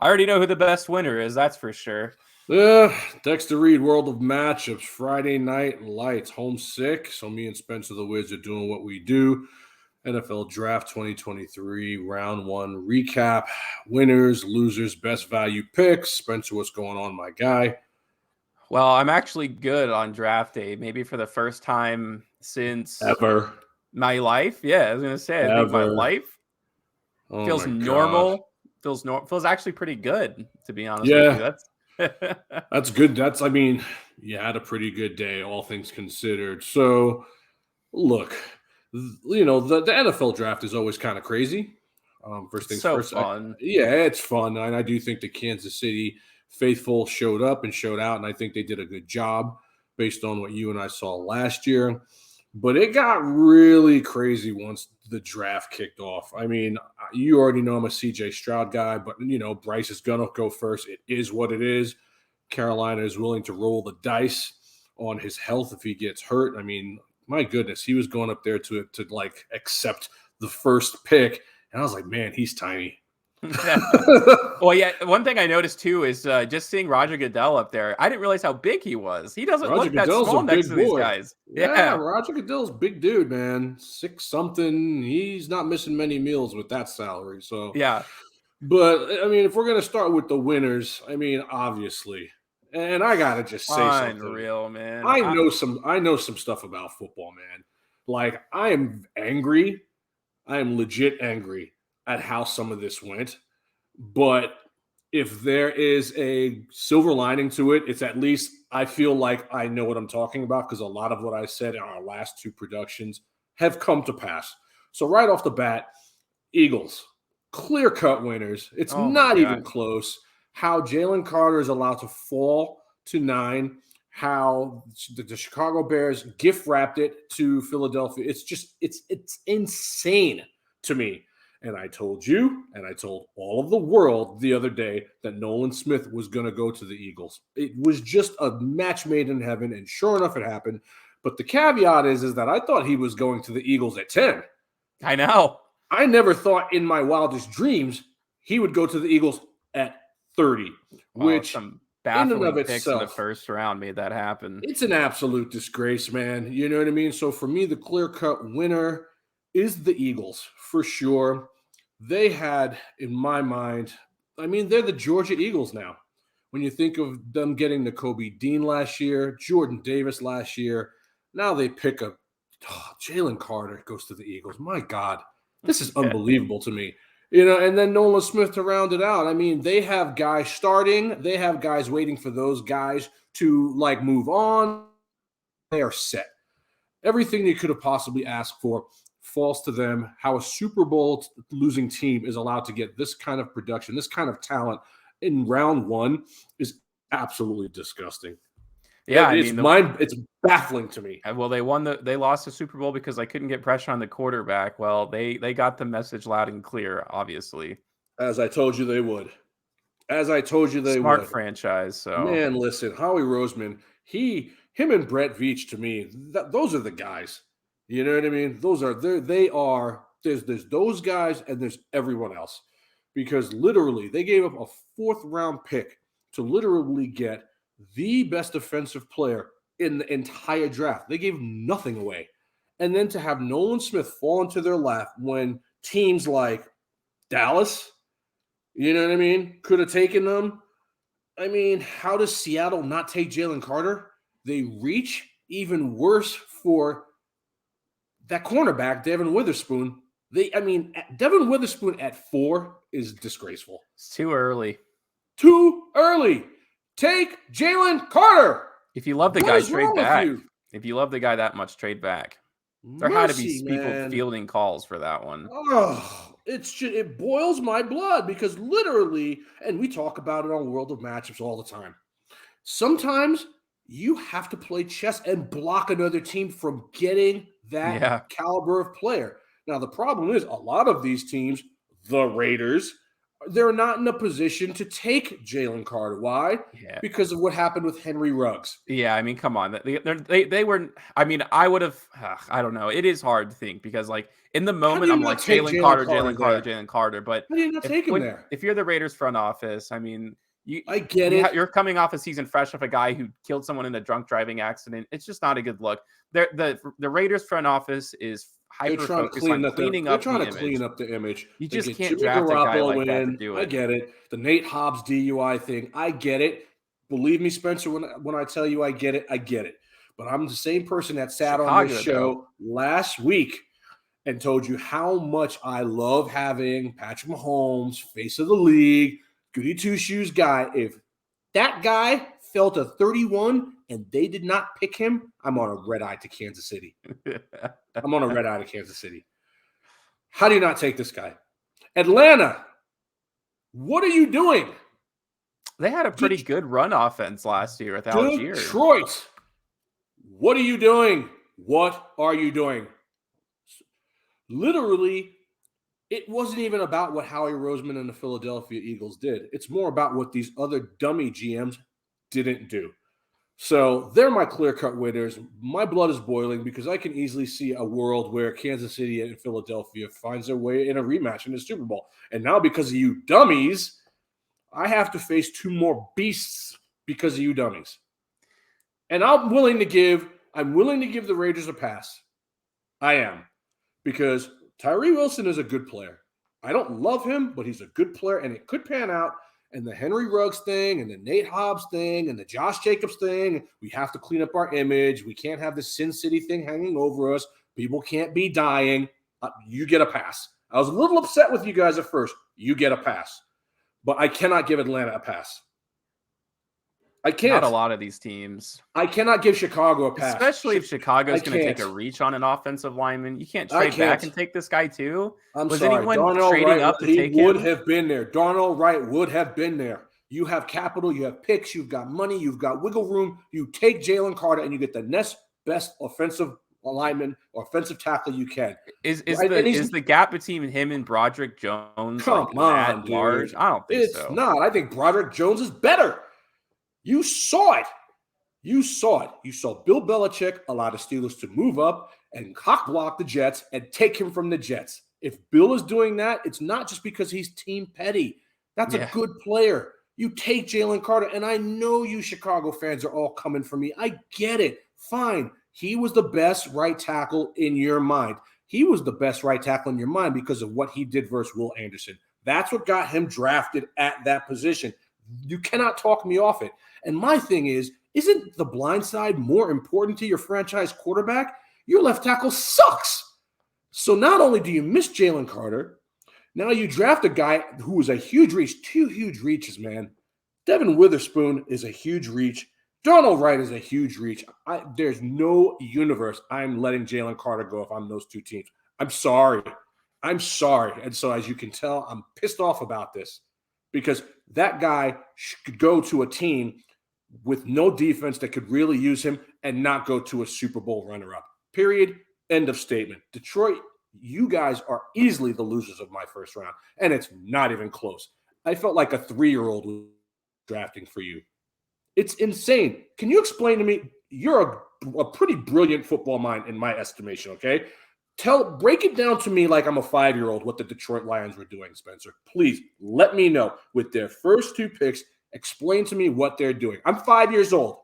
I already know who the best winner is. That's for sure. Dexter Reed, World of Matchups, Friday Night Lights, homesick. So me and Spencer the Wiz are doing what we do. NFL Draft 2023, Round 1 recap. Winners, losers, best value picks. Spencer, what's going on, my guy? Well, I'm actually good on draft day. Maybe for the first time since Ever. my life. Yeah, I was gonna say. I think my Ever. life Oh, feels my God. normal. Feels actually pretty good, to be honest with you. Yeah, That's that's good. You had a pretty good day, all things considered. So, look, the NFL draft is always kind of crazy. First things so first, fun. yeah, it's fun, and I do think the Kansas City faithful showed up and showed out, and I think they did a good job based on what you and I saw last year. But it got really crazy once the draft kicked off. I mean, you already know I'm a CJ Stroud guy, but Bryce is gonna go first. It is what it is. Carolina is willing to roll the dice on his health if he gets hurt. I mean, my goodness, he was going up there to like accept the first pick, and I was like, man, he's tiny. Well, yeah. One thing I noticed too is just seeing Roger Goodell up there. I didn't realize how big he was. He doesn't Roger look that Goodell's a small next big to these boy. guys. Yeah, Yeah. Roger Goodell's a big dude, man. 6 something. He's not missing many meals with that salary. So, Yeah. but I mean, if we're gonna start with the winners, I mean, obviously, and I gotta just say something. Unreal, man. I know some stuff about football, man. Like, I am angry. I am legit angry at how some of this went. But if there is a silver lining to it, it's at least I feel like I know what I'm talking about because a lot of what I said in our last two productions have come to pass. So right off the bat, Eagles, clear cut winners. It's Oh my not even god. close. How Jalen Carter is allowed to fall to 9, how the Chicago Bears gift wrapped it to Philadelphia. It's insane to me. And I told you, and I told all of the world the other day that Nolan Smith was going to go to the Eagles. It was just a match made in heaven, and sure enough, it happened. But the caveat is that I thought he was going to the Eagles at 10. I know. I never thought in my wildest dreams he would go to the Eagles at 30, Well, which some in and of baffling picks in the itself, first round made that happen. it's an absolute disgrace, man. You know what I mean? So for me, the clear-cut winner is the Eagles for sure. They had, in my mind, I mean, they're the Georgia Eagles now. When you think of them getting the Kobe Dean last year, Jordan Davis last year, now they pick up Jalen Carter goes to the Eagles. My God, this is unbelievable to me. And then Nolan Smith to round it out. I mean, they have guys starting, they have guys waiting for those guys to like move on. They are set. Everything they could have possibly asked for falls to them. How a Super Bowl losing team is allowed to get this kind of production, this kind of talent in round 1 is absolutely disgusting. Yeah, I mean, It's baffling to me. well, they lost the Super Bowl because they couldn't get pressure on the quarterback. Well, they got the message loud and clear, obviously. As I told you they would. As I told you they Smart would. franchise, so Man, listen, Howie Roseman, him and Brett Veach to me, those are the guys. You know what I mean? There's those guys and there's everyone else. Because literally they gave up a 4th round pick to literally get the best defensive player in the entire draft. They gave nothing away. And then to have Nolan Smith fall into their lap when teams like Dallas, you know what I mean, could have taken them. I mean, how does Seattle not take Jalen Carter? They reach even worse for that cornerback, Devin Witherspoon. Devin Witherspoon at 4 is disgraceful. it's too early. Too early. Take Jalen Carter. If you love the What guy, is trade wrong back. with you? If you love the guy that much, trade back. There had to be people fielding calls for that one. Oh, it boils my blood because literally, and we talk about it on World of Matchups all the time. Sometimes you have to play chess and block another team from getting that caliber of player. Now, the problem is a lot of these teams, the Raiders, they're not in a position to take Jalen Carter. Why? Yeah. Because of what happened with Henry Ruggs. Yeah, I mean, come on. They were. I mean, I would have. I don't know. It is hard to think because, like, in the How do moment, you I'm not like take Jalen Jalen Carter, Carter Jalen Carter, there? Jalen Carter. But How do you not take him there? if you're the Raiders front office, I mean, you I get it. you're coming off a season fresh of a guy who killed someone in a drunk driving accident. It's just not a good look. The Raiders front office is They're hyper trying to focused on clean up cleaning they're up trying the to clean image. up the image. You They just get can't Jimmy draft a guy Garoppolo like that to in. do I it. get it. The Nate Hobbs DUI thing. I get it. Believe me, Spencer, when I tell you I get it, I get it. But I'm the same person that sat on this Chicago, though. show last week and told you how much I love having Patrick Mahomes, face of the league, goody two shoes guy. If that guy fell to 31 and they did not pick him, I'm on a red eye to Kansas City. I'm on a red eye to Kansas City. How do you not take this guy? Atlanta, what are you doing? They had a pretty good run offense last year with Algier. Detroit, what are you doing? What are you doing? Literally, it wasn't even about what Howie Roseman and the Philadelphia Eagles did. It's more about what these other dummy GMs didn't do. So they're my clear-cut winners. My blood is boiling because I can easily see a world where Kansas City and Philadelphia finds their way in a rematch in the Super Bowl. And now because of you dummies, I have to face two more beasts because of you dummies. And I'm willing to give the Raiders a pass. I am. Because Tyree Wilson is a good player. I don't love him, but he's a good player, and it could pan out. And the Henry Ruggs thing and the Nate Hobbs thing and the Josh Jacobs thing, we have to clean up our image. We can't have the Sin City thing hanging over us. People can't be dying. You get a pass. I was a little upset with you guys at first. You get a pass. But I cannot give Atlanta a pass. I can't. Not a lot of these teams. I cannot give Chicago a pass. Especially if Chicago's going to take a reach on an offensive lineman. You can't trade back and take this guy too. Was anyone trading up to take him? He would have been there. Darnell Wright would have been there. You have capital. You have picks. You've got money. You've got wiggle room. You take Jalen Carter and you get the next best offensive lineman or offensive tackle you can. Is the gap between him and Broderick Jones large? I don't think so. It's not. I think Broderick Jones is better. You saw it. You saw it. You saw Bill Belichick allow the Steelers to move up and cock block the Jets and take him from the Jets. If Bill is doing that, it's not just because he's team petty. That's a good player. You take Jalen Carter, and I know you Chicago fans are all coming for me. I get it. Fine. He was the best right tackle in your mind. He was the best right tackle in your mind because of what he did versus Will Anderson. That's what got him drafted at that position. You cannot talk me off it. And my thing is, isn't the blind side more important to your franchise quarterback? Your left tackle sucks. So not only do you miss Jalen Carter, now you draft a guy who is a huge reach, two huge reaches, man. Devin Witherspoon is a huge reach. Darnell Wright is a huge reach. There's no universe I'm letting Jalen Carter go if I'm those two teams. I'm sorry. And so as you can tell, I'm pissed off about this because that guy could go to a team with no defense that could really use him and not go to a Super Bowl runner-up. Period. End of statement. Detroit, you guys are easily the losers of my first round, and it's not even close. I felt like a 3-year-old drafting for you. It's insane. Can you explain to me? You're a pretty brilliant football mind in my estimation, okay? Break it down to me like I'm a 5-year-old what the Detroit Lions were doing, Spencer. Please let me know. With their first 2 picks, explain to me what they're doing. I'm 5 years old.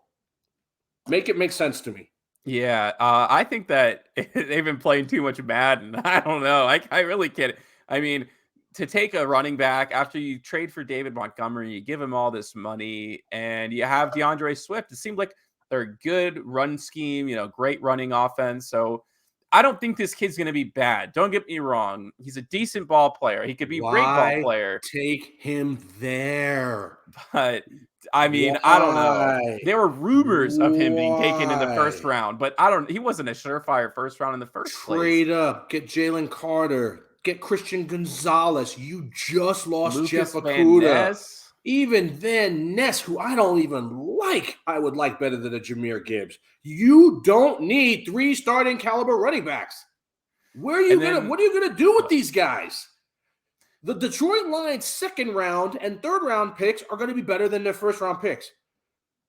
Make it make sense to me. Yeah, I think that they've been playing too much Madden. I don't know. I really can't. I mean, to take a running back after you trade for David Montgomery, you give him all this money, and you have DeAndre Swift. It seemed like they're a good run scheme, great running offense. So I don't think this kid's going to be bad. Don't get me wrong. He's a decent ball player. He could be a great ball player. Take him there. But I mean, I don't know. There were rumors of him being taken in the first round, but he wasn't a surefire first round in the first place. Trade up, get Jalen Carter, get Christian Gonzalez. You just lost Lucas Jeff Van Okudah. Ness. Even then, Ness, who I don't even like, I would like better than a Jahmyr Gibbs. You don't need 3 starting caliber running backs. What are you gonna do with these guys? The Detroit Lions' second round and third round picks are going to be better than their first round picks.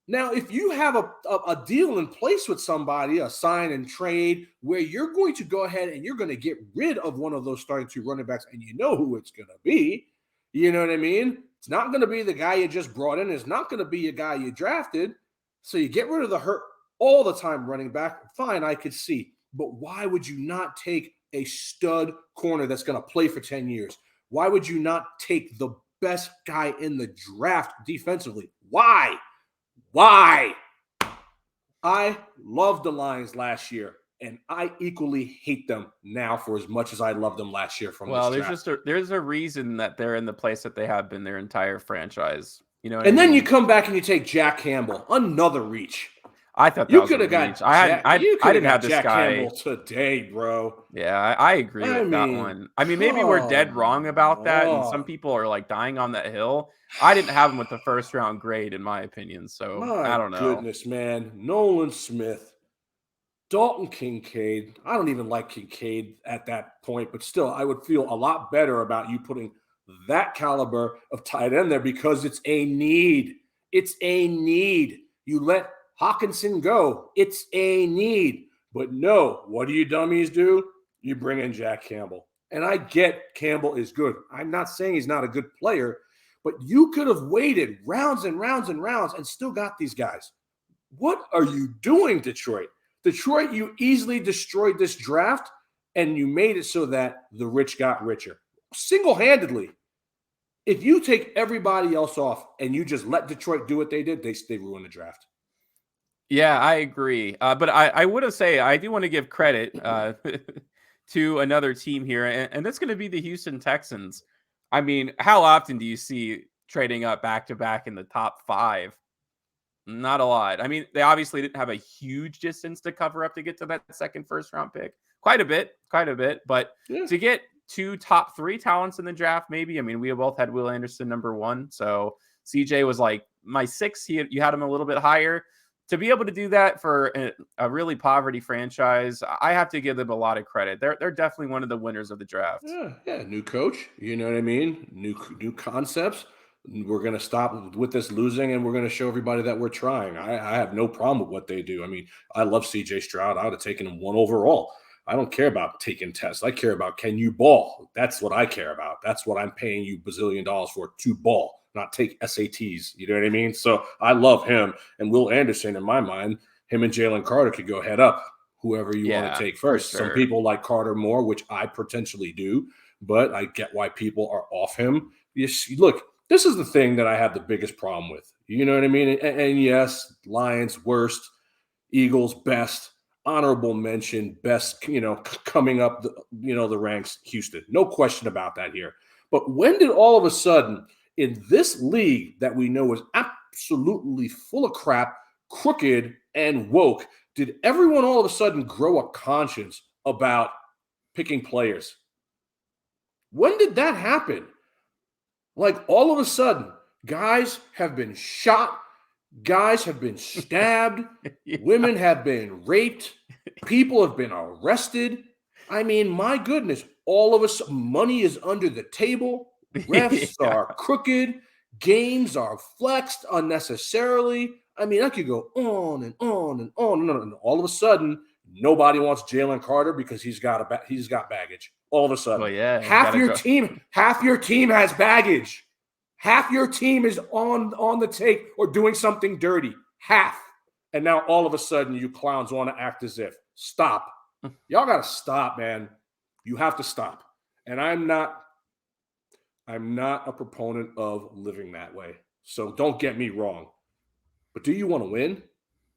Now, if you have a deal in place with somebody, a sign and trade, where you're going to go ahead and you're going to get rid of one of those starting two running backs, and you know who it's going to be, you know what I mean? It's not going to be the guy you just brought in. It's not going to be a guy you drafted. So you get rid of the hurt all the time running back. Fine, I could see. But why would you not take a stud corner that's going to play for 10 years? Why would you not take the best guy in the draft defensively? Why? Why? I loved the Lions last year, and I equally hate them now for as much as I loved them last year from this draft. There's a reason that they're in the place that they have been their entire franchise. You know, and then you come back and you take Jack Campbell, another reach. I thought that you was could have got. I didn't have this Jack guy Campbell today, bro. Yeah, I agree with that one. I mean, maybe we're dead wrong about that, and some people are like dying on that hill. I didn't have him with the first round grade, in my opinion. So I don't know. Goodness, man, Nolan Smith, Dalton Kincaid. I don't even like Kincaid at that point, but still, I would feel a lot better about you putting that caliber of tight end there because it's a need. It's a need. You let Hawkinson go. It's a need. But no, what do you dummies do? You bring in Jack Campbell. And I get Campbell is good. I'm not saying he's not a good player, but you could have waited rounds and rounds and rounds and still got these guys. What are you doing, Detroit? Detroit, you easily destroyed this draft and you made it so that the rich got richer. Single-handedly. If you take everybody else off and you just let Detroit do what they did, they ruin the draft. Yeah, I agree. But I would say I do want to give credit to another team here, and that's going to be the Houston Texans. I mean, how often do you see trading up back-to-back in the top 5? Not a lot. I mean, they obviously didn't have a huge distance to cover up to get to that second first-round pick. Quite a bit. But to get 2 top 3 talents in the draft, maybe. I mean, we both had Will Anderson number 1, so CJ was like my 6. You had him a little bit higher. To be able to do that for a really poverty franchise, I have to give them a lot of credit. They're definitely one of the winners of the draft. Yeah, new coach. You know what I mean? New concepts. We're going to stop with this losing, and we're going to show everybody that we're trying. I have no problem with what they do. I mean, I love CJ Stroud. I would have taken him 1 overall. I don't care about taking tests. I care about, can you ball? That's what I care about. That's what I'm paying you bazillion dollars for, to ball, not take SATs. You know what I mean? So I love him. And Will Anderson, in my mind, him and Jalen Carter could go head up, whoever you want to take first. Sure. Some people like Carter more, which I potentially do, but I get why people are off him. Look, this is the thing that I have the biggest problem with. You know what I mean? And yes, Lions worst, Eagles best, honorable mention, best, coming up the ranks, Houston. No question about that here. But when did all of a sudden in this league that we know is absolutely full of crap, crooked, and woke, did everyone all of a sudden grow a conscience about picking players? When did that happen? Like all of a sudden, guys have been shot, guys have been stabbed, women have been raped, people have been arrested. I mean, my goodness, all of a sudden, money is under the table, refs are crooked, games are flexed unnecessarily. I mean, I could go on and on and on. And all of a sudden, nobody wants Jalen Carter because he's got baggage. All of a sudden, well, half your team has baggage. Half your team is on the take or doing something dirty. Half. And now all of a sudden you clowns want to act as if. Stop. Y'all got to stop, man. You have to stop. And I'm not a proponent of living that way. So don't get me wrong. But do you want to win?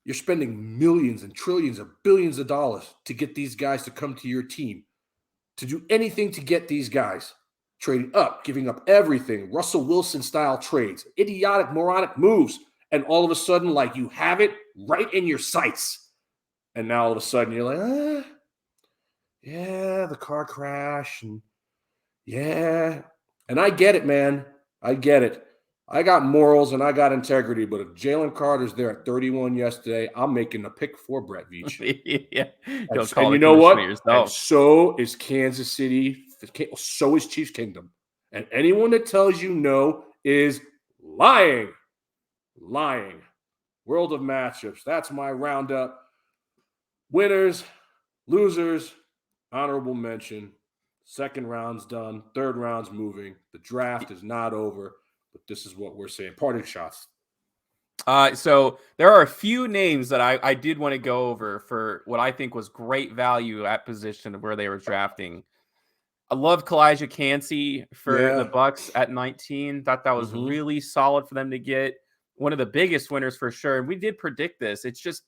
You're spending millions and trillions of billions of dollars to get these guys to come to your team. To do anything to get these guys. Trading up, giving up everything, Russell Wilson-style trades, idiotic, moronic moves, and all of a sudden, like, you have it right in your sights. And now all of a sudden, you're like, yeah, the car crash, and yeah. And I get it, man. I get it. I got morals and I got integrity, but if Jalen Carter's there at 31 yesterday, I'm making a pick for Brett Veach. Yeah. And you know what? And so is Kansas City. So is Chiefs Kingdom. And anyone that tells you no is lying. Lying. World of matchups. That's my roundup. Winners, losers, honorable mention. Second round's done. Third round's moving. The draft is not over, but this is what we're saying. Parting shots. So there are a few names that I did want to go over for what I think was great value at position of where they were drafting. I love Kalijah Cansey for the Yeah. Bucks at 19. Thought that was Mm-hmm. really solid for them to get one of the biggest winners for sure. And we did predict this. It's just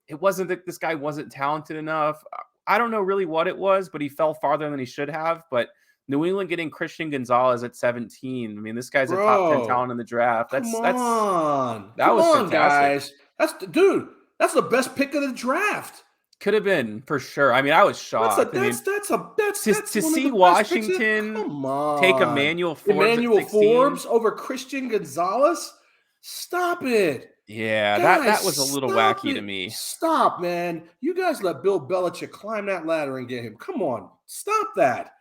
it wasn't that this guy wasn't talented enough. I don't know really what it was, but he fell farther than he should have. But New England getting Christian Gonzalez at 17. I mean, this guy's a top 10 Bro, talent in the draft. come That's on. that Come was on, fantastic. guys. Dude, that's the best pick of the draft. Could have been for sure. I mean, I was shocked. I mean, That's to one of see the best picks. Washington Come take on. Emmanuel Forbes at Emmanuel 16. Forbes over Christian Gonzalez? Stop it. Yeah, that Guys, was a little stop wacky to it. me. Stop, man. You guys let Bill Belichick climb that ladder and get him. Come on. Stop that.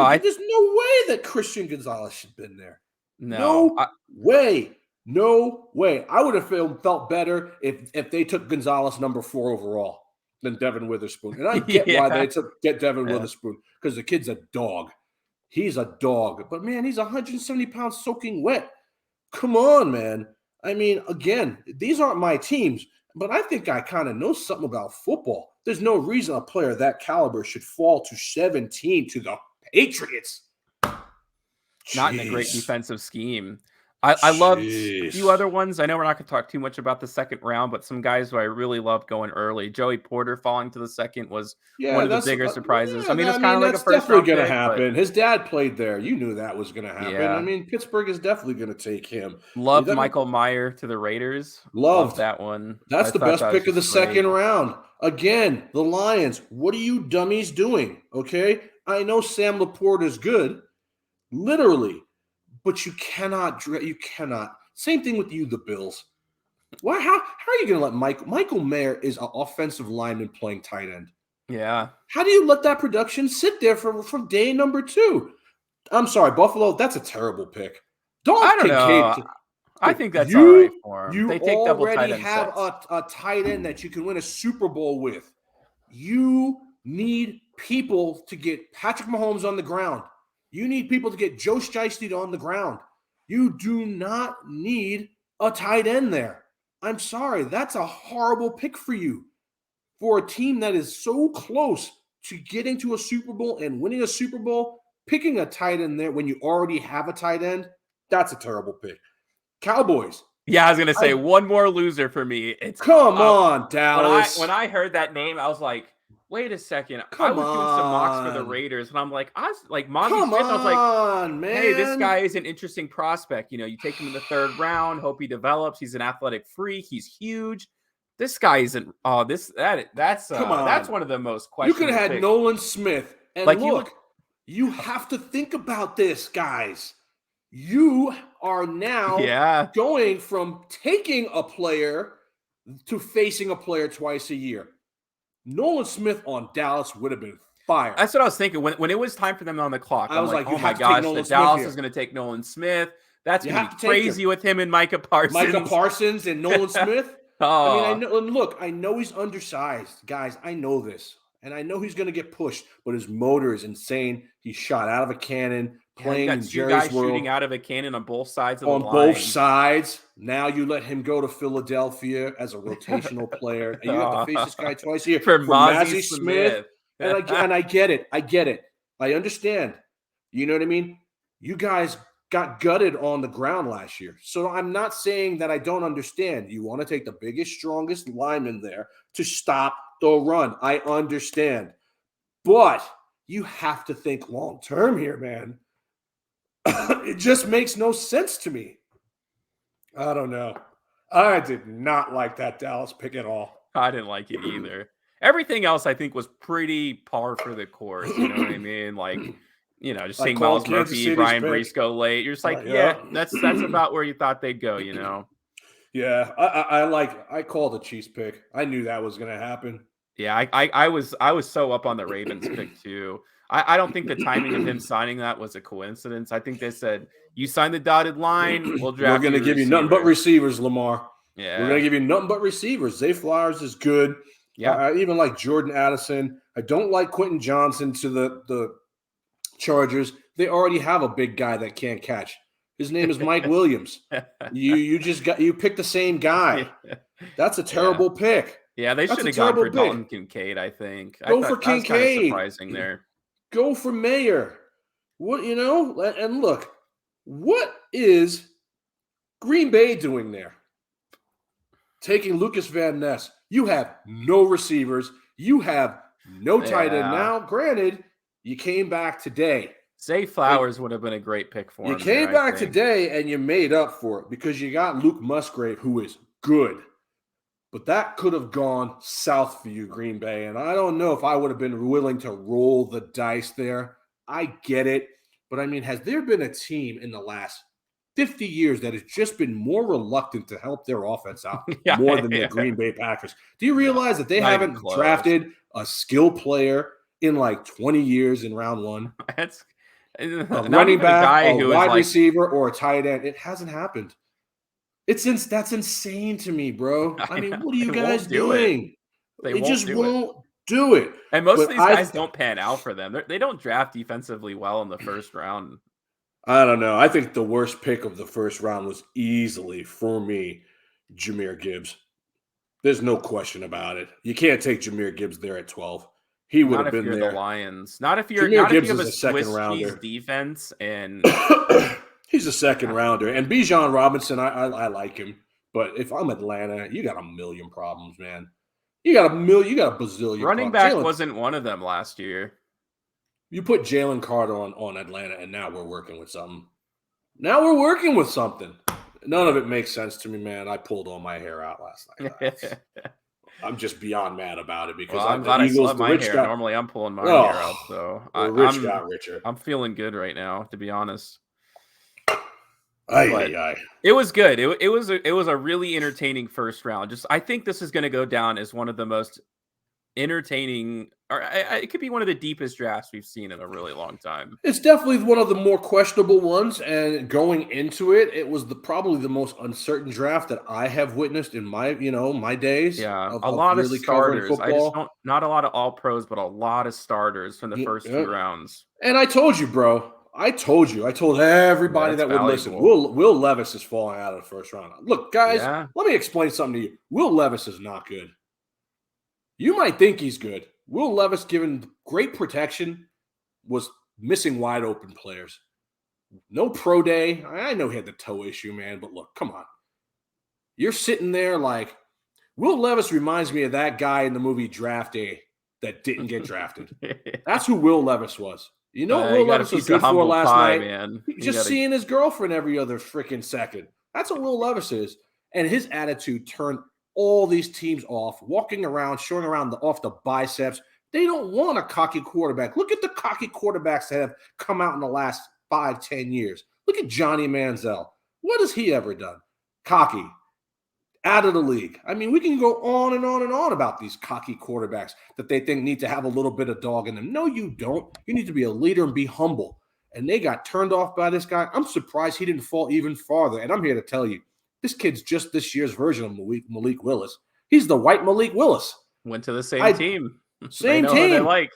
I There's no way that Christian Gonzalez should have been there. no, No way. No way. I would have felt better if they took Gonzalez number 4 overall than Devin Witherspoon. And I get why yeah, they get Devin yeah. Witherspoon, because the kid's a dog. He's a dog. But man, he's 170 pounds soaking wet. Come on, man. I mean, again, these aren't my teams, but I think I kind of know something about football. There's no reason a player of that caliber should fall to 17 to the Patriots. Not in a great Jeez. defensive scheme. I loved a Jeez. few other ones. I know we're not going to talk too much about the second round, but some guys who I really loved going early. Joey Porter falling to the second was one of the bigger surprises. I mean, it's kind of like a first round definitely going to pick, happen. His dad played there. You knew that was going to happen. Yeah. I mean, Pittsburgh is definitely going to take him. Loved Michael Mayer to the Raiders. Loved that one. That's the best pick of the second round. round. Again, the Lions. What are you dummies doing? Okay, I know Sam Laporte is good, literally, but you cannot. Same thing with you, the Bills. Why? How are you going to let Michael Mayer is an offensive lineman playing tight end? Yeah. How do you let that production sit there from day number 2? I'm sorry, Buffalo. That's a terrible pick. I don't know. I think that's all right for them. You They take double tight already end have sets. a tight end that you can win a Super Bowl with. You need people to get Patrick Mahomes on the ground. You need people to get Joe Shiesty on the ground. You do not need a tight end there. I'm sorry. That's a horrible pick for you. For a team that is so close to getting to a Super Bowl and winning a Super Bowl, picking a tight end there when you already have a tight end, that's a terrible pick. Cowboys. Yeah, I was gonna say one more loser for me. Come on, Dallas. When I heard that name, I was like, wait a second. I Come was doing some mocks for the on. Raiders, and I'm like, Monty Come Smith. I was like, on, man. hey, this guy is an interesting prospect. You know, you take him in the third round, hope he develops. He's an athletic freak. He's huge. This guy isn't. Oh, that's one of the most You questionable. could have had picks. Nolan Smith. And Like, look, you have to think about this, guys. You are now going from taking a player to facing a player twice a year. Nolan Smith on Dallas would have been fire. That's what I was thinking. When it was time for them on the clock, I was like, oh my gosh, Dallas is going to take Nolan Smith. That's going to be crazy with him and Micah Parsons. Micah Parsons and Nolan Smith. Oh. I mean, I know. And look, I know he's undersized, guys. I know this, and I know he's going to get pushed. But his motor is insane. He's shot out of a cannon, playing in Jerry's guys world. Shooting out of a cannon on both sides of the line. On both sides. Now you let him go to Philadelphia as a rotational player, and you have to face this guy twice a year for Mazi Smith. And I get it. I get it. I understand. You know what I mean? You guys got gutted on the ground last year. So I'm not saying that I don't understand. You want to take the biggest, strongest lineman there to stop the run. I understand. But you have to think long term here, man. It just makes no sense to me. I don't know. I did not like that Dallas pick at all. I didn't like it either. Everything else I think was pretty par for the course. You know what I mean? Like, you know, just seeing Miles Murphy, Brian Briscoe late. You're just like, that's about where you thought they'd go, you know? Yeah, I called the Chiefs pick. I knew that was going to happen. Yeah, I was so up on the Ravens pick too. I don't think the timing of him signing that was a coincidence. I think they said, "You signed the dotted line, we'll We're draft going to you a give you nothing but receiver." receivers, Lamar. We're going Yeah. to give you nothing but receivers. Zay Flowers is good. Yeah. I even like Jordan Addison. I don't like Quentin Johnson to the Chargers. They already have a big guy that can't catch. His name is Mike Williams. You picked the same guy. That's a Yeah. terrible pick. Yeah, they That's should a have gone terrible for pick. Dalton Kincaid, I think. I Go for thought that was kind of Kincaid. surprising there. Go for Mayer. What, and look, what is Green Bay doing there? Taking Lucas Van Ness. You have no receivers. You have no tight end. Yeah. Now, granted, you came back today. Zay Flowers would have been a great pick for You him came there, I back think. today and you made up for it because you got Luke Musgrave, who is good. But that could have gone south for you, Green Bay. And I don't know if I would have been willing to roll the dice there. I get it. But I mean, has there been a team in the last 50 years that has just been more reluctant to help their offense out more than the Green Bay Packers? Do you realize that they Not even haven't close. drafted a skill player in like 20 years in round one? That's A not running even a back, guy a who is wide like, receiver, or a tight end. It hasn't happened. That's insane to me, bro. I I mean, know, what are you they guys won't do it. doing? They They won't just do it. won't do it. And most of But these guys don't pan out for them. They don't draft defensively well in the first round. I don't know. I think the worst pick of the first round was easily, for me, Jahmyr Gibbs. There's no question about it. You can't take Jahmyr Gibbs there at 12. He would Not have if been you're the there. Lions. Not if Jahmyr Gibbs you have is a a second Swiss cheese rounder. defense and He's a second rounder. And Bijan Robinson, I like him. But if I'm Atlanta, you got a million problems, man. You got a bazillion running problems. back wasn't one of them last year. You put Jalen Carter on Atlanta, and now we're working with something. Now we're working with something. None of it makes sense to me, man. I pulled all my hair out last night. I'm just beyond mad about it because Well, I'm the glad I still Eagles, have the my rich hair. got Normally, I'm pulling my hair out, so the rich got richer. I'm feeling good right now, to be honest. Aye. It was good. It was a really entertaining first round. I think this is going to go down as one of the most entertaining, or it could be one of the deepest drafts we've seen in a really long time. It's definitely one of the more questionable ones, and going into it, it was probably the most uncertain draft that I have witnessed in my days. Yeah, of a lot really of covering starters. football. Not a lot of all pros, but a lot of starters from the first few rounds. And I told you, bro. I told everybody That's that would listen. valuable. Will Levis is falling out of the first round. Look, guys, Yeah. let me explain something to you. Will Levis is not good. You might think he's good. Will Levis, given great protection, was missing wide open players. No pro day. I know he had the toe issue, man, but look, come on. You're sitting there like Will Levis reminds me of that guy in the movie Draft Day that didn't get drafted. That's who Will Levis was. You know what Will Levis was good for last night? Man. Seeing his girlfriend every other freaking second. That's what Will Levis is. And his attitude turned all these teams off, walking around, showing around off the biceps. They don't want a cocky quarterback. Look at the cocky quarterbacks that have come out in the last 5-10 years. Look at Johnny Manziel. What has he ever done? Cocky. Out of the league. I mean, we can go on and on and on about these cocky quarterbacks that they think need to have a little bit of dog in them. No, you don't. You need to be a leader and be humble. And they got turned off by this guy. I'm surprised he didn't fall even farther. And I'm here to tell you, this kid's just this year's version of Malik Willis. He's the white Malik Willis. Went to the same team. Same team. They like.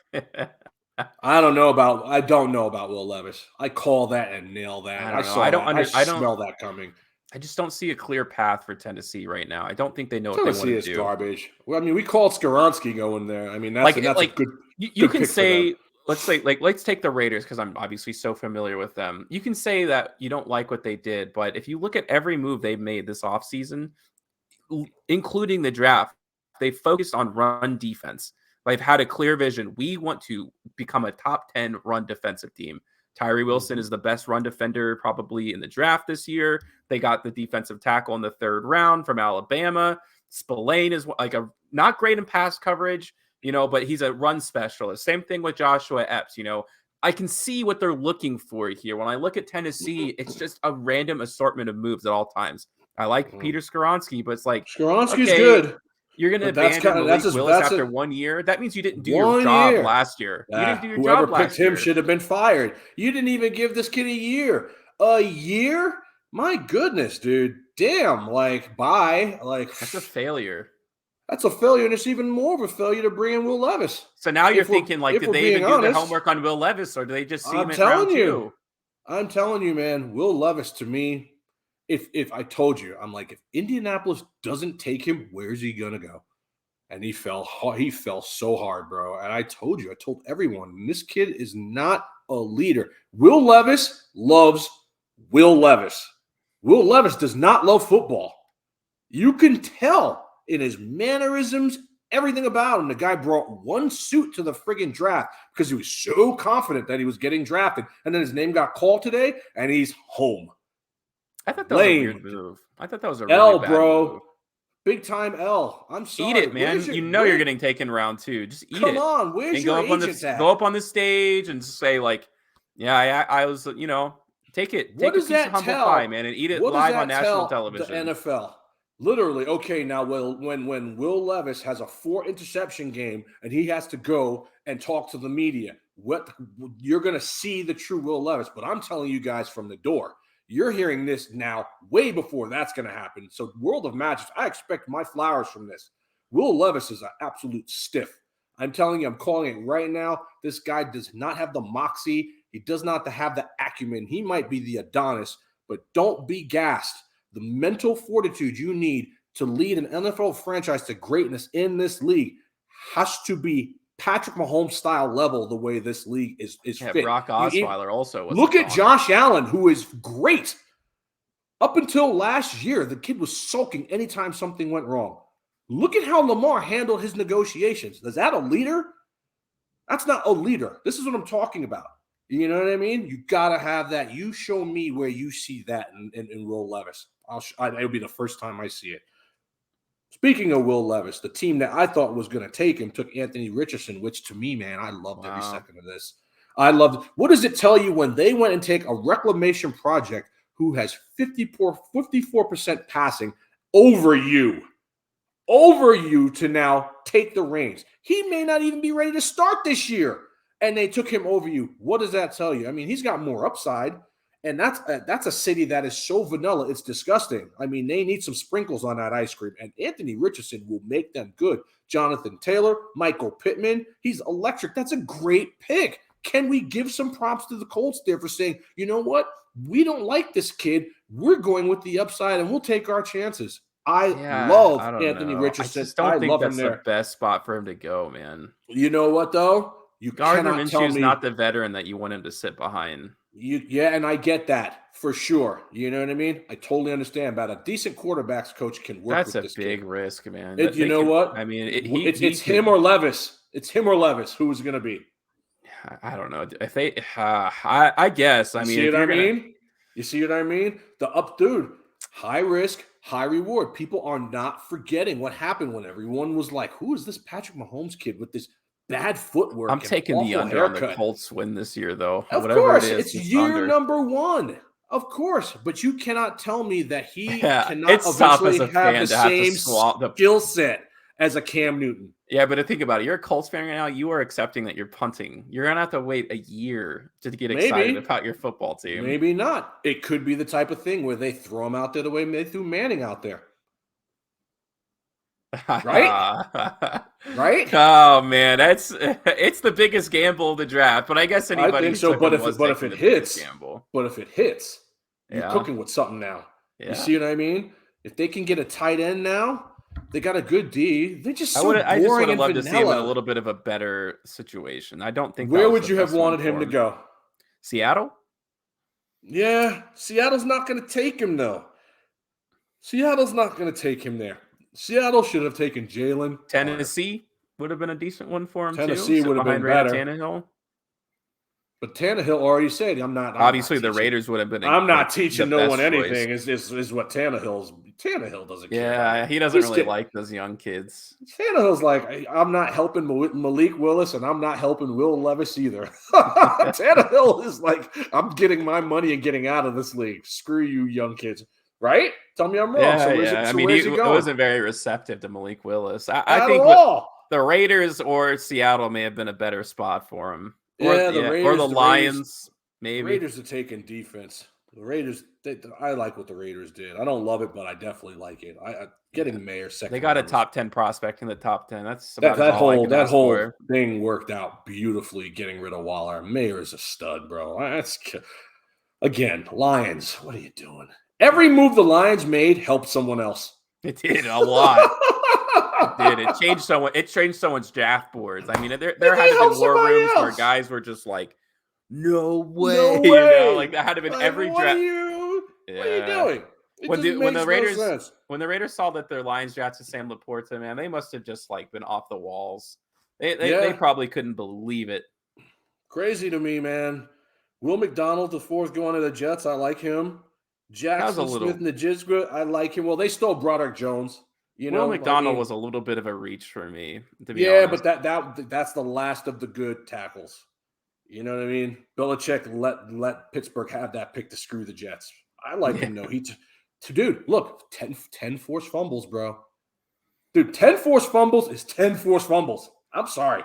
I don't know about Will Levis. I call that and nail that. I smell that coming. I just don't see a clear path for Tennessee right now. I don't think they know what they want to do. Garbage. Well, I mean, we called Skoronski going there. I mean, that's a good. You can say, let's take the Raiders because I'm obviously so familiar with them. You can say that you don't like what they did, but if you look at every move they've made this offseason, including the draft, they focused on run defense. They've had a clear vision. We want to become a top 10 run defensive team. Tyree Wilson is the best run defender probably in the draft this year. They got the defensive tackle in the third round from Alabama. Spillane is like not great in pass coverage, but he's a run specialist. Same thing with Joshua Epps. I can see what they're looking for here. When I look at Tennessee, it's just a random assortment of moves at all times. I like Peter Skoronski, but it's like Skoronski's good. You're going to But that's abandon kind of Malik Willis that's after a 1 year? That means you didn't do your 1 job year. last year. You didn't do your Whoever job picked last him year. should have been fired. You didn't even give this kid a year. A year? My goodness, dude. Damn. Like, bye. Like, That's a failure. that's a failure, and it's even more of a failure to bring in Will Levis. So now you're If we're thinking, like, if did we're they being even do their honest, homework on Will Levis, or do they just see him I'm in round telling you. 2? I'm telling you, man, Will Levis to me, if I told you, I'm like, if Indianapolis doesn't take him, where's he gonna go? And he fell so hard, bro. And I told everyone, this kid is not a leader. Will Levis loves Will Levis. Will Levis does not love football. You can tell in his mannerisms, everything about him. The guy brought one suit to the friggin' draft because he was so confident that he was getting drafted. And then his name got called today, and he's home. I thought that was a weird move. I thought that was a really L, bad bro. move. Big time L. I'm sorry. Eat it, man. You're getting taken round 2. Just eat it. Come on, where's and your go up on agent at? Go up on the stage and say, like, yeah, I was, take it. Take a piece of humble pie, man, and eat it live on national television. The NFL. Literally, okay, now when Will Levis has a 4 interception game and he has to go and talk to the media, you're going to see the true Will Levis. But I'm telling you guys from the door, you're hearing this now way before that's going to happen. So World of Magic, I expect my flowers from this. Will Levis is an absolute stiff. I'm telling you, I'm calling it right now. This guy does not have the moxie. He does not have the acumen. He might be the Adonis, but don't be gassed. The mental fortitude you need to lead an NFL franchise to greatness in this league has to be Patrick Mahomes style level. The way this league is fit. Brock Osweiler also was. Look at Josh Allen, who is great. Up until last year, the kid was sulking anytime something went wrong. Look at how Lamar handled his negotiations. Is that a leader? That's not a leader. This is what I'm talking about. You know what I mean? You got to have that. You show me where you see that in Will Levis. It'll be the first time I see it. Speaking of Will Levis, the team that I thought was going to take him took Anthony Richardson, which to me, man, I loved every second of this. I loved it. What does it tell you when they went and take a reclamation project who has 54% passing over you to now take the reins? He may not even be ready to start this year, and they took him over you. What does that tell you? I mean, he's got more upside, and that's a city that is so vanilla, it's disgusting. I mean, they need some sprinkles on that ice cream, and Anthony Richardson will make them good. Jonathan Taylor, Michael Pittman, he's electric. That's a great pick. Can we give some props to the Colts there for saying, you know what? We don't like this kid. We're going with the upside, and we'll take our chances. I love Anthony Richardson. I just don't think that's the best spot for him to go, man. You know what, though? Gardner Minshew's not the veteran that you want him to sit behind. And I get that for sure. You know what I mean? I totally understand. But a decent quarterbacks coach can work with this That's a big risk, man. You know what? I mean, it's him or Levis. It's him or Levis. Who's going to be? I don't know. If they, I guess. I mean, You see what I mean? Dude, high risk, high reward. People are not forgetting what happened when everyone was like, who is this Patrick Mahomes kid with this bad footwork? I'm taking the under haircut on the Colts win this year, though. Of course, it's year number 1. Of course, but you cannot tell me that he cannot eventually have the same skill set as a Cam Newton. Yeah, but think about it. You're a Colts fan right now. You are accepting that you're punting. You're going to have to wait a year to get excited about your football team. Maybe not. It could be the type of thing where they throw him out there the way they threw Manning out there. Right? Right? Oh, man. It's the biggest gamble of the draft. But I guess anybody I think so. But if it hits, you're cooking with something now. Yeah. You see what I mean? If they can get a tight end now, they got a good D. They just I just would have loved to see him in a little bit of a better situation. I don't think. Where would you have wanted him to go? Seattle? Yeah, Seattle's not going to take him though. Seattle's not going to take him there. Seattle should have taken Jalen. Tennessee would have been a decent one for him. Tennessee would have been better. Tannehill. But Tannehill already said, "I'm not." Obviously, the Raiders would have been. I'm not teaching no one anything. Is what Tannehill doesn't care. Yeah, he doesn't really like those young kids. Tannehill's like, I'm not helping Malik Willis, and I'm not helping Will Levis either. Tannehill is like, I'm getting my money and getting out of this league. Screw you, young kids. right? Tell me I'm wrong. Yeah, So yeah. I mean, where's he it going? wasn't very receptive to Malik Willis. I Not at think what all. the Raiders or Seattle may have been a better spot for him, Yeah, or the Lions the maybe. Raiders are taking defense. The Raiders, I like what the Raiders did. I don't love it, but I definitely like it. Yeah, Getting Mayer they second got a round was top 10 prospect in the top 10. That's that about as all I can that ask whole for. thing worked out beautifully. Getting rid of Waller, Mayer is a stud, bro. Again, Lions. What are you doing? Every move the Lions made helped someone else. It did a lot. It did. It changed someone. It changed someone's draft boards. I mean, there had to have been war rooms where else. guys were just like, "No way!" No You know, way. like that had to have been Like, every what are draft. you? What are you Yeah. doing? It just When makes no sense. When the Raiders saw that their Lions drafted Sam Laporta, man, they must have just like been off the walls. They Yeah, probably couldn't believe it. crazy to me, man. Will McDonald, the fourth going to the Jets. I like him. That was a Jackson Smith little. and the Jizga. I like him. Well, they stole Broderick Jones. Will I McDonald mean, was a little bit of a reach for me, to be yeah, honest. but that's the last of the good tackles. You know what I mean? Belichick let Pittsburgh have that pick to screw the Jets. I like Yeah. him though. Dude, look, 10 forced fumbles, bro. Dude, 10 forced fumbles is 10 forced fumbles. I'm sorry.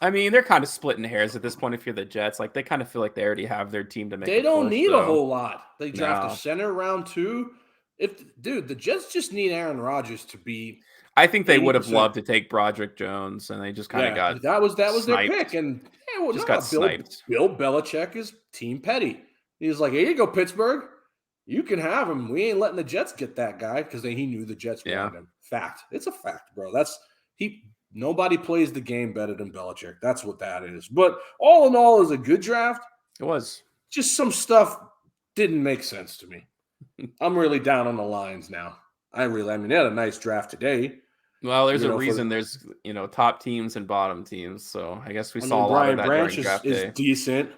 I mean, they're kind of splitting hairs at this point. If you're the Jets, like they kind of feel like they already have their team to make They a don't push. need a So whole lot. They draft a no, center round 2. The Jets just need Aaron Rodgers to be I think they would have 80%. loved to take Broderick Jones, and they just kind of Yeah, got that was their pick. sniped. And hey, well, Just no, got sniped. Bill Belichick is team petty. He's like, here you go, Pittsburgh. You can have him. We ain't letting the Jets get that guy because he knew the Jets Yeah. wanted him. Fact. It's a fact, bro. Nobody plays the game better than Belichick. That's what that is. But all in all, is a good draft. It was. Just some stuff didn't make sense to me. I'm really down on the Lions now. I mean, they had a nice draft today. Well, there's a reason there's top teams and bottom teams. So I guess we saw a lot Brian of that Branch during draft is day. decent,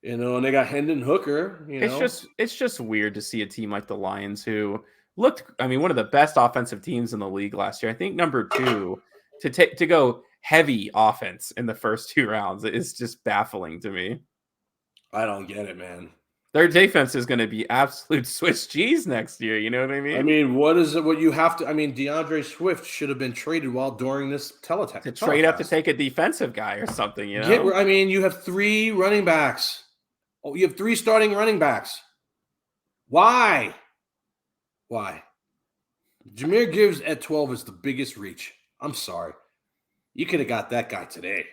and they got Hendon Hooker. It's just weird to see a team like the Lions who looked, I mean, one of the best offensive teams in the league last year. I think number 2 to go heavy offense in the first 2 rounds is just baffling to me. I don't get it, man. Their defense is going to be absolute Swiss cheese next year. You know what I mean? I mean, what is it? What you have to? I mean, DeAndre Swift should have been traded during this telecast. To trade up to take a defensive guy or something. You know? I mean, you have 3 running backs. Oh, you have 3 starting running backs. Why? Jahmyr Gibbs at 12 is the biggest reach. I'm sorry. You could have got that guy today.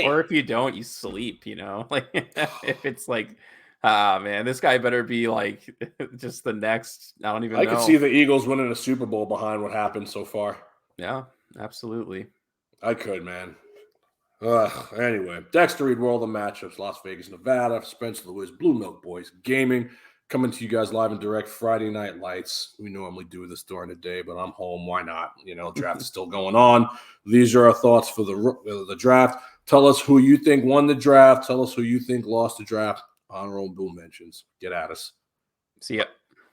Or if you don't, you sleep, like if it's like, man, this guy better be like just the next. I don't even know. I could see the Eagles winning a Super Bowl behind what happened so far. Yeah, absolutely. I could, man. Anyway, Dexter Reed World of Matchups, Las Vegas, Nevada, Spencer Lewis, Blue Milk Boys Gaming, coming to you guys live and direct Friday Night Lights. We normally do this during the day, but I'm home. Why not? Draft is still going on. These are our thoughts for the draft. Tell us who you think won the draft. Tell us who you think lost the draft. Honorable mentions. Get at us. See ya.